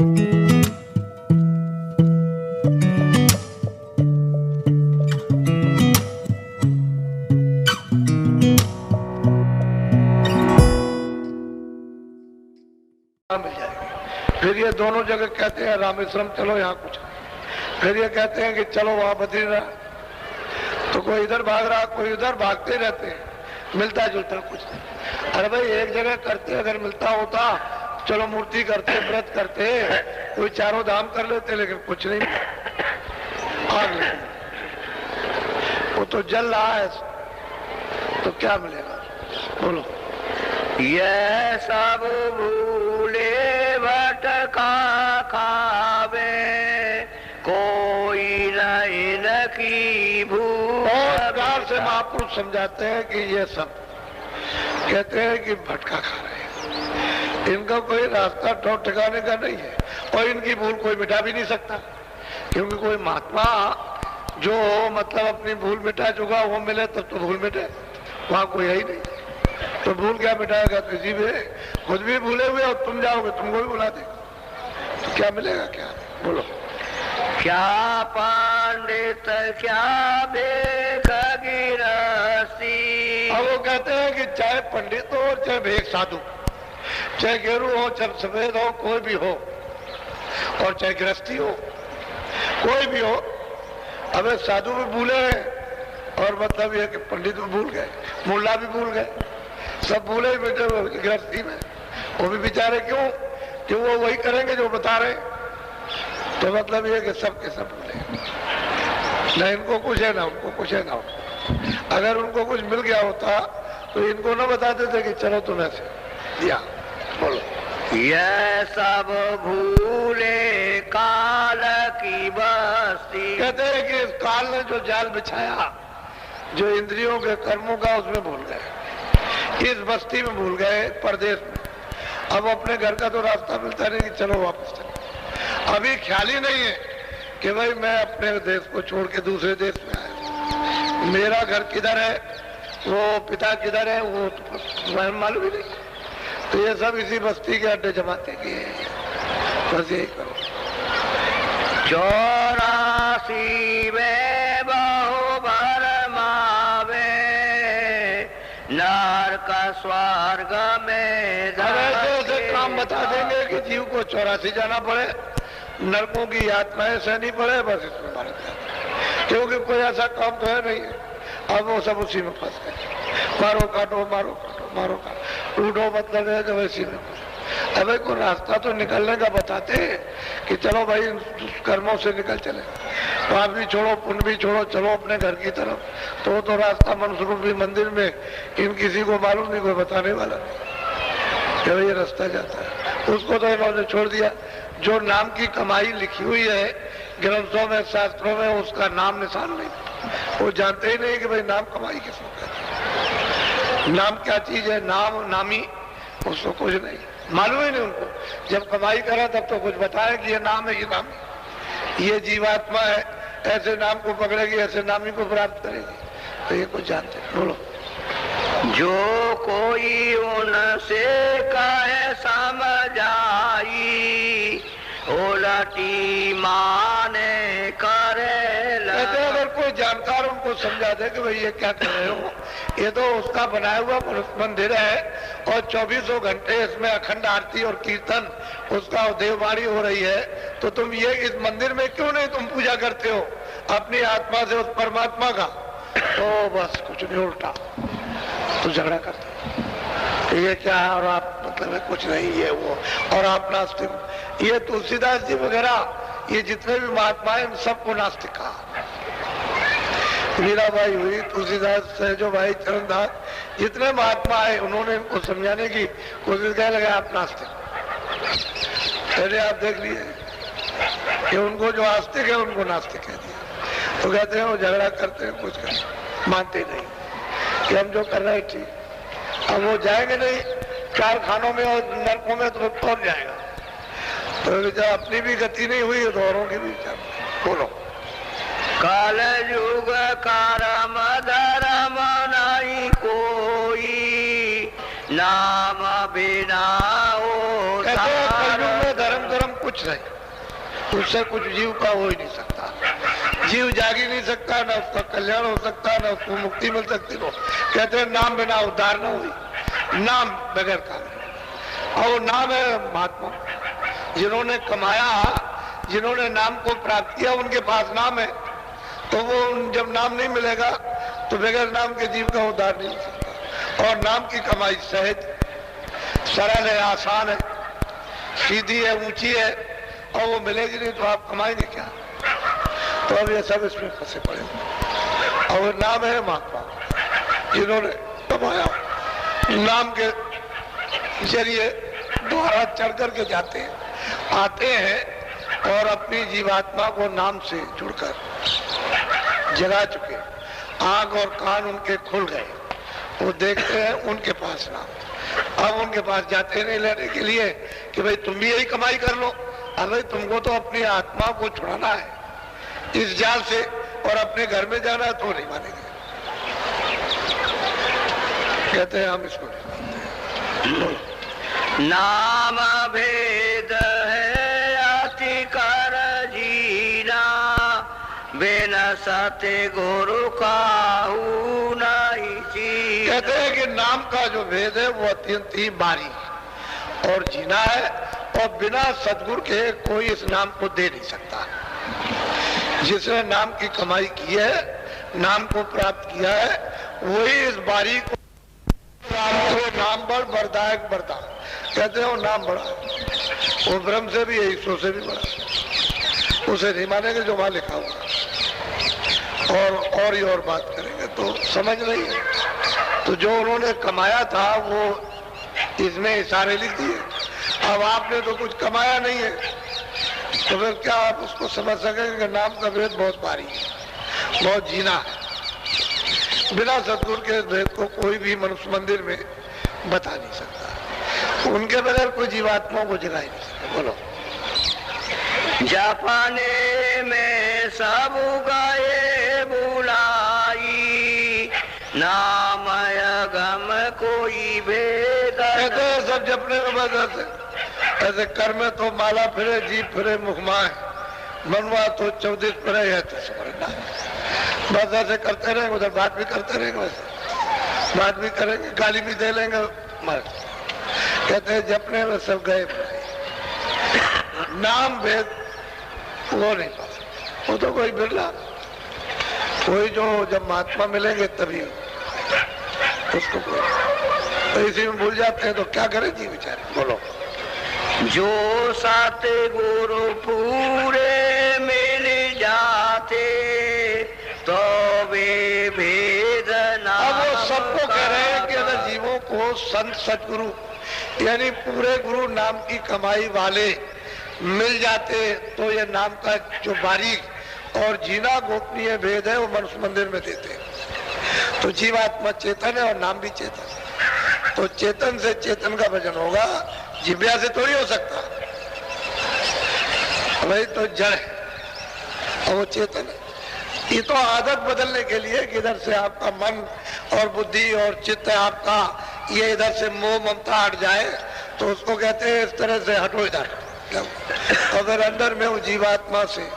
मिल जाएगी। फिर ये दोनों जगह कहते हैं रामेश्वरम चलो, यहाँ कुछ नहीं। फिर ये कहते हैं कि चलो वहां बद्रीनाथ, तो कोई इधर भाग रहा, कोई उधर, भागते रहते हैं, मिलता जुलता कुछ नहीं। अरे भाई एक जगह करते, अगर मिलता होता चलो मूर्ति करते, व्रत करते, कोई चारों धाम कर लेते, लेकिन कुछ नहीं। आग लगी, वो तो जल रहा है, तो क्या मिलेगा बोलो। ये सब भूले भटका खावे, कोई नहीं की भूल। और प्यार से महापुरुष समझाते हैं कि ये सब कहते हैं कि भटका खा रहे हैं, इनका कोई रास्ता ठोक ठिकाने का नहीं है, और इनकी भूल कोई मिटा भी नहीं सकता, क्योंकि कोई महात्मा जो मतलब अपनी भूल मिटा चुका वो मिले तब तो भूल मिटे, वहां कोई है ही नहीं। तो भूल क्या मिटाएगा, किसी भी खुद भी भूले हुए और तुम जाओगे तुमको भी भुला दे, तो क्या मिलेगा, क्या बोलो। क्या पंडित क्या भेख गिरसी। अब वो कहते हैं कि चाहे पंडित हो चाहे भेख साधु, चाहे गेरू हो चाहे सफेद हो, कोई भी हो, और चाहे गृहस्थी हो, कोई भी हो। अब साधु भी भूले हैं, और मतलब ये कि पंडित भी भूल गए, मुल्ला भी भूल गए, सब भूले ही बैठे गृहस्थी में। वो भी बेचारे क्यों कि वो वही करेंगे जो बता रहे। तो मतलब ये कि सब के सब भूले, न इनको कुछ है ना उनको कुछ है ना उनको। अगर उनको कुछ मिल गया होता तो इनको न बताते थे कि चलो तुम ऐसे दिया। बोलो। ये सब भूले काल की बस्ती। कहते हैं कि इस काल ने जो जाल बिछाया, जो इंद्रियों के कर्मों का, उसमें भूल गए, इस बस्ती में भूल गए, परदेश में। अब अपने घर का तो रास्ता मिलता नहीं कि चलो वापस चलो। अभी ख्याल ही नहीं है कि भाई मैं अपने देश को छोड़ के दूसरे देश में आया, मेरा घर किधर है, वो पिता किधर है, वो तो मालूम ही नहीं। तो ये सब इसी बस्ती के अड्डे जमाते किए, बस यही करो। 84 में बहु भरमावे, नरक स्वर्ग में। ऐसे काम बता देंगे कि जीव को 84 जाना पड़े, नरकों की यातनाएं सहनी पड़े, बस इसमें मारा जाए, क्योंकि कोई ऐसा काम तो है नहीं है। अब वो सब उसी में फंस गए, मारो काटो मारो काटो मारो काटो, उठो मतलब है जब इसी में। अब कोई रास्ता तो निकलने का बताते कि चलो भाई कर्मों से निकल चले, पाप भी छोड़ो पुण्य भी छोड़ो, चलो अपने घर की तरफ। तो रास्ता मनुष्य रूपी मंदिर में इन किसी को मालूम नहीं, कोई बताने वाला नहीं कि ये रास्ता जाता है। उसको तो इन्होंने छोड़ दिया। जो नाम की कमाई लिखी हुई है ग्रंथों में शास्त्रों में, उसका नाम निशान नहीं, वो जानते ही नहीं कि भाई नाम कमाई किसको कहते हैं, नाम क्या चीज है, नाम नामी उसको कुछ नहीं मालूम ही नहीं उनको। जब कमाई करा तब तो कुछ बताया कि ये नाम है, ये नाम है, ये जीवात्मा है, ऐसे नाम को पकड़ेगी, ऐसे नामी को प्राप्त करेगी, तो ये कुछ जानते हैं। बोलो। जो कोई उनसे कहे समझाई, उलटी माने करे कहते हैं अगर कोई जानकार उनको समझा दे कि भाई ये क्या कर रहे हो, ये तो उसका बनाया हुआ मंदिर है और 24 घंटे इसमें अखंड आरती और कीर्तन, उसका देववाणी हो रही है, तो तुम ये इस मंदिर में क्यों नहीं तुम पूजा करते हो अपनी आत्मा से उस परमात्मा का। तो बस कुछ नहीं, उल्टा तो झगड़ा करते तो ये क्या है, और आप मतलब है कुछ नहीं ये वो, और आप नास्तिक। ये तुलसीदास जी वगैरह ये जितने भी महात्मा है सबको नास्तिक कहा। मीराबाई हुई, तुलसीदास जो भाई चरणदास, जितने महात्मा है उन्होंने इनको समझाने की कोशिश कर लगे आप नास्तिक। पहले आप देख लिए कि उनको जो आस्तिक है उनको नास्तिक कह दिया। तो कहते हैं वो झगड़ा करते हैं, कुछ करते मानते नहीं कि हम जो कर रहे हैं ठीक। अब वो जाएंगे नहीं कारखानों में और नरकों में, तो कौन जाएगा। तो जब अपनी भी गति नहीं हुई तो औरों की भी। बोलो। काल युग कर्म धर्म नहीं कोई, नाम बिना कहते हैं कलयुग में धर्म धर्म कुछ कुछ नहीं, उससे कुछ जीव का हो ही नहीं सकता। जीव जाग ही नहीं सकता, ना उसका कल्याण हो सकता, ना उसको मुक्ति मिल सकती। हो कहते हैं नाम बिना उद्धार न हुई, नाम बगैर काम। और वो नाम है महात्मा, जिन्होंने कमाया, जिन्होंने नाम को प्राप्त किया, उनके पास नाम है। तो वो जब नाम नहीं मिलेगा तो बगैर नाम के जीव का उद्धार नहीं हो सकता। और नाम की कमाई सहज, सरल है, आसान है, सीधी है, ऊंची है, और वो मिलेगी नहीं तो आप कमाएंगे क्या? तो अब ये सब इसमें फंसे पड़े। और नाम है महात्मा, जिन्होंने कमाया, नाम के जरिए द्वारा चढ़ करके जाते हैं, आते हैं और अपनी जीवात्मा को नाम से जुड़कर जगा चुके। आंख और कान उनके खुल गए, वो देखते हैं उनके पास नाम। अब उनके पास जाते नहीं लेने के लिए कि भाई तुम भी यही कमाई कर लो। अरे तुमको तो अपनी आत्मा को छुड़ाना है इस जाल से, और अपने घर में जाना है तो नहीं मानेंगे। कहते हैं हम इसको नाम भेद है अति कर जीना, बिन सत्य गुरु काहू नहीं जीना। कहते हैं कि नाम का जो भेद है वो अत्यंत ही बारीक और जीना है, और बिना सदगुरु के कोई इस नाम को दे नहीं सकता। जिसने नाम की कमाई की है, नाम को प्राप्त किया है, वही इस बारीक नाम बड़ वरदायक वरदान। कहते हैं वो नाम बड़ा, वो ब्रह्म से भी है, ईश्वर से भी बड़ा। उसे नहीं मानेंगे जो वहां लिखा हुआ, और ही और बात करेंगे तो समझ नहीं है। तो जो उन्होंने कमाया था वो इसमें इशारे लिख दिए। अब आपने तो कुछ कमाया नहीं है, तो फिर क्या आप उसको समझ सकेंगे कि नाम का भेद बहुत भारी है, बहुत जीना है। बिना सतगुरु के भेद को कोई भी मनुष्य मंदिर में बता नहीं सकता। उनके बगैर कोई जीवात्मा को जगा ही नहीं सकता। बोलो। जापाने में सब गए बुलाई, नाम गम कोई भेद। कहते हैं सब जपने में वजह से ऐसे कर में तो माला फिरे, जीप फिरे, मुखमाए, मनवा तो 24 फिरे है तो समझना। बस ऐसे करते रहेंगे, उधर बात भी करते रहेंगे, वैसे बात भी करेंगे, गाली भी दे लेंगे, मर। कहते हैं जपने में सब गए, नाम भेद वो नहीं पाते। वो तो कोई बिरला, कोई जो जब महात्मा मिलेंगे तभी उसको तो इसी में भूल जाते हैं। तो क्या करें जी बेचारे। बोलो। जो सात गुरु पूरे मिल जाते तो वे भेद ना। अब वो सबको कह रहे हैं कि अगर जीवों को संत सतगुरु यानी पूरे गुरु नाम की कमाई वाले मिल जाते तो ये नाम का जो बारीक और जीना गोपनीय भेद है वो मनुष्य मंदिर में देते। तो जीवात्मा चेतन है और नाम भी चेतन है। तो चेतन से चेतन का भजन होगा, जिव्या से थोड़ी हो सकता। वही तो जड़ है और वो चेतन है। ये तो आदत बदलने के लिए कि इधर से आपका मन और बुद्धि और चित्त आपका ये इधर से मोह ममता हट जाए, तो उसको कहते हैं इस तरह से हटो इधर। अगर अंदर में वो जीवात्मा से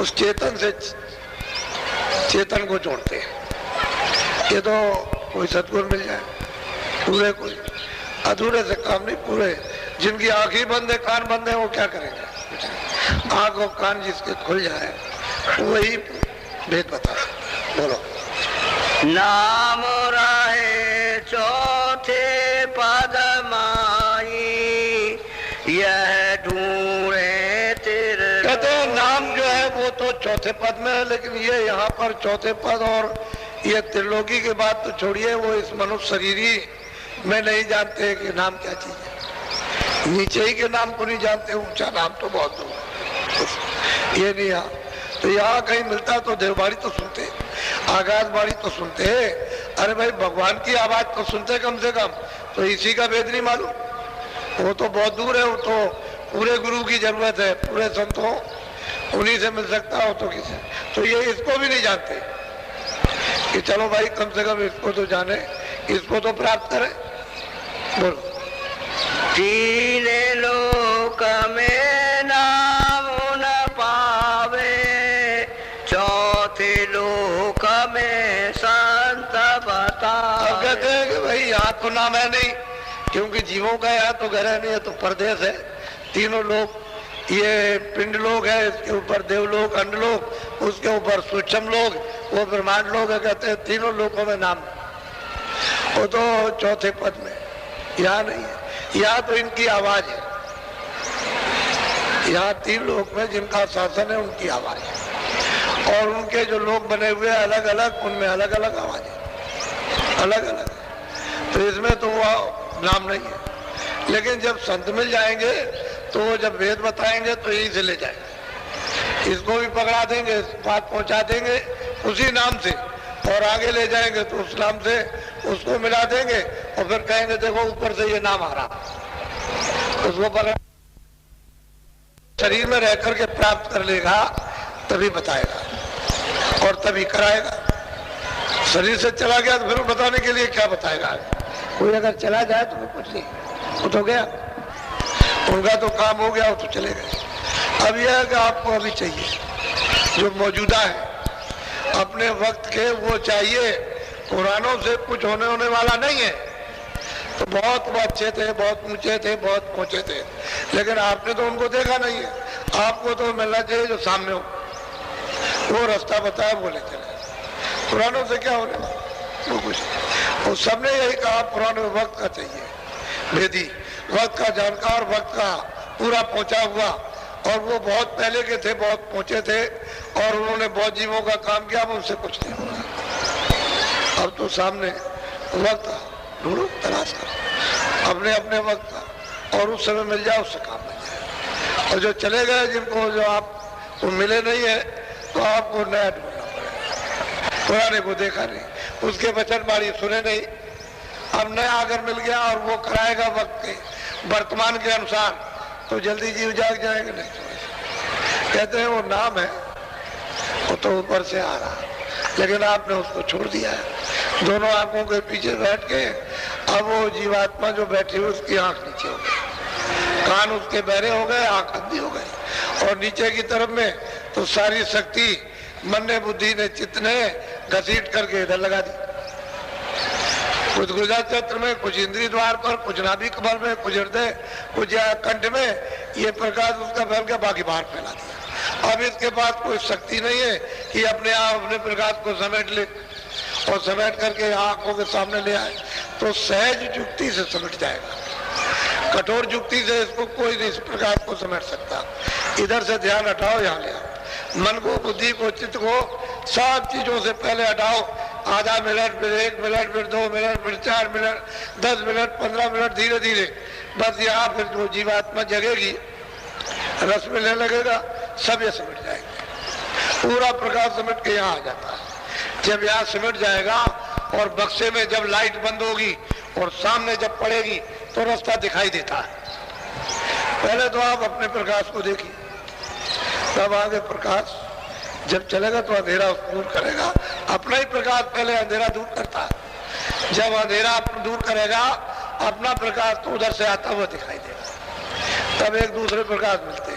उस चेतन से चेतन को जोड़ते हैं। ये तो कोई सतगुरु मिल जाए, पूरे कोई अधूरे से काम नहीं, पूरे जिनकी आंखें बंद है, कान बंद है, वो क्या करेंगे। आंख और कान जिसके खुल जाए वही भेद बता सकते। बोलो। नाम रहे चौथे पद माई, यह ढूंढे तेरे। कहते हैं नाम जो है वो तो चौथे पद में है, लेकिन ये यहाँ पर चौथे पद और ये त्रिलोकी के बाद तो छोड़िए, वो इस मनुष्य शरीर ही में नहीं जानते कि नाम क्या चीज है। नीचे ही के नाम को नहीं जानते, ऊंचा नाम तो बहुत दूर है। ये नहीं यहाँ तो यहाँ कहीं मिलता तो देवबाड़ी तो सुनते, आगाजबाड़ी तो सुनते। अरे भाई भगवान की आवाज तो सुनते कम से कम, तो इसी का भेद नहीं मालूम। वो तो बहुत दूर है, वो तो पूरे गुरु की जरूरत है, पूरे संतों उन्हीं से मिल सकता हो तो किसे। तो ये इसको भी नहीं जानते कि चलो भाई कम से कम इसको तो जाने, इसको तो प्राप्त करें। बोलो। तीन लोक में यहाँ तो नाम है नहीं, क्योंकि जीवों का यहाँ तो घर है नहीं, है तो परदेश है। तीनों लोग, ये पिंड लोग है, इसके ऊपर देवलोक, अंडलोक, उसके ऊपर सूक्ष्म लोग, वो ब्रह्मांड लोग है। कहते हैं तीनों लोगों में नाम, वो तो चौथे पद में, यहाँ नहीं है। यहाँ तो इनकी आवाज है, यहाँ तीन लोग में जिनका शासन है उनकी आवाज है, और उनके जो लोग बने हुए अलग अलग, उनमें अलग अलग आवाज है, अलग अलग। तो इसमें तो वो नाम नहीं है। लेकिन जब संत मिल जाएंगे तो वो जब वेद बताएंगे तो यही से ले जाएंगे, इसको भी पकड़ा देंगे, बात पहुंचा देंगे उसी नाम से, और आगे ले जाएंगे तो उस नाम से उसको मिला देंगे, और फिर कहेंगे देखो ऊपर से ये नाम आ रहा, उसको पकड़ा शरीर में रह करके प्राप्त कर लेगा, तभी बताएगा और तभी कराएगा। शरीर से चला गया तो फिर बताने के लिए क्या बताएगा? कोई अगर चला जाए तो कुछ नहीं, वो तो गया, उनका तो काम हो गया, वो तो चले गए। अब यह है कि आपको अभी चाहिए जो मौजूदा है, अपने वक्त के वो चाहिए। पुरानों से कुछ होने वाला नहीं है। तो बहुत अच्छे थे, बहुत ऊंचे थे, बहुत पहुंचे थे, लेकिन आपने तो उनको देखा नहीं है। आपको तो मिलना चाहिए जो सामने हो, वो रास्ता बताया, बोले चले। पुरानों से क्या होने वाला, वो कुछ। और सबने यही कहा पुराने वक्त का चाहिए, भेदी वक्त का जानकार, वक्त का पूरा पहुंचा हुआ, और वो बहुत पहले के थे, बहुत पहुंचे थे, और उन्होंने बहुत जीवों का काम किया, उनसे कुछ नहीं होगा। अब तो सामने वक्त ढूंढो, तलाश करो अपने अपने वक्त का, और उस समय मिल जाए, उससे काम मिल जाए। और जो चले गए, जिनको जो आपको मिले नहीं है, तो आपको नया ढूंढना पड़ेगा। पुराने को देखा नहीं, उसके वचन बाणी सुने नहीं, अब नया अगर मिल गया और वो कराएगा वक्त के वर्तमान के अनुसार, तो जल्दी जीव जाग जाएंगे। नहीं तो कहते हैं वो नाम है, वो तो ऊपर से आ रहा, लेकिन आपने उसको छोड़ दिया है। दोनों आंखों के पीछे बैठ के, अब वो जीवात्मा जो बैठी हुई उसकी आंख नीचे हो गई, कान उसके बहरे हो गए, आंख अंधी हो गई, और नीचे की तरफ में तो सारी शक्ति मन ने, बुद्धि ने, चित्त ने घसीट करके इधर लगा दी। कुछ गुर्जा चक्र में, कुछ इंद्रिय द्वार पर, कुछ नाभि कमल में, कुछ हृदय, कुछ कंठ में, ये प्रकाश उसका फैल के बाकी बाहर फैला दिया। अब इसके पास कोई शक्ति नहीं है कि अपने आप अपने प्रकाश को समेट ले, और समेट करके आंखों के सामने ले आए, तो सहज युक्ति से समेट जाएगा। कठोर युक्ति से इसको कोई नहीं, इस प्रकाश को समेट सकता। इधर से ध्यान हटाओ, यहाँ ले आओ, मन को, बुद्धि को, चित्त को, सब चीजों से पहले हटाओ। आधा मिनट, फिर 1 मिनट, फिर 2 मिनट, फिर 4 मिनट, 10 मिनट, 15 मिनट, धीरे धीरे बस यहाँ फिर जो जीवात्मा जगेगी, रस मिलने लगेगा, सब ये सिमट जाएंगे। पूरा प्रकाश सिमट के यहाँ आ जाता है। जब यहाँ सिमट जाएगा और बक्से में जब लाइट बंद होगी और सामने जब पड़ेगी तो रास्ता दिखाई देता है। पहले तो आप अपने प्रकाश को देखिए, तब आगे प्रकाश जब चलेगा तो अंधेरा दूर करेगा। अपना ही प्रकाश पहले अंधेरा दूर करता है। जब अंधेरा दूर करेगा अपना प्रकाश, तो उधर से आता हुआ दिखाई देगा, तब एक दूसरे प्रकाश मिलते हैं।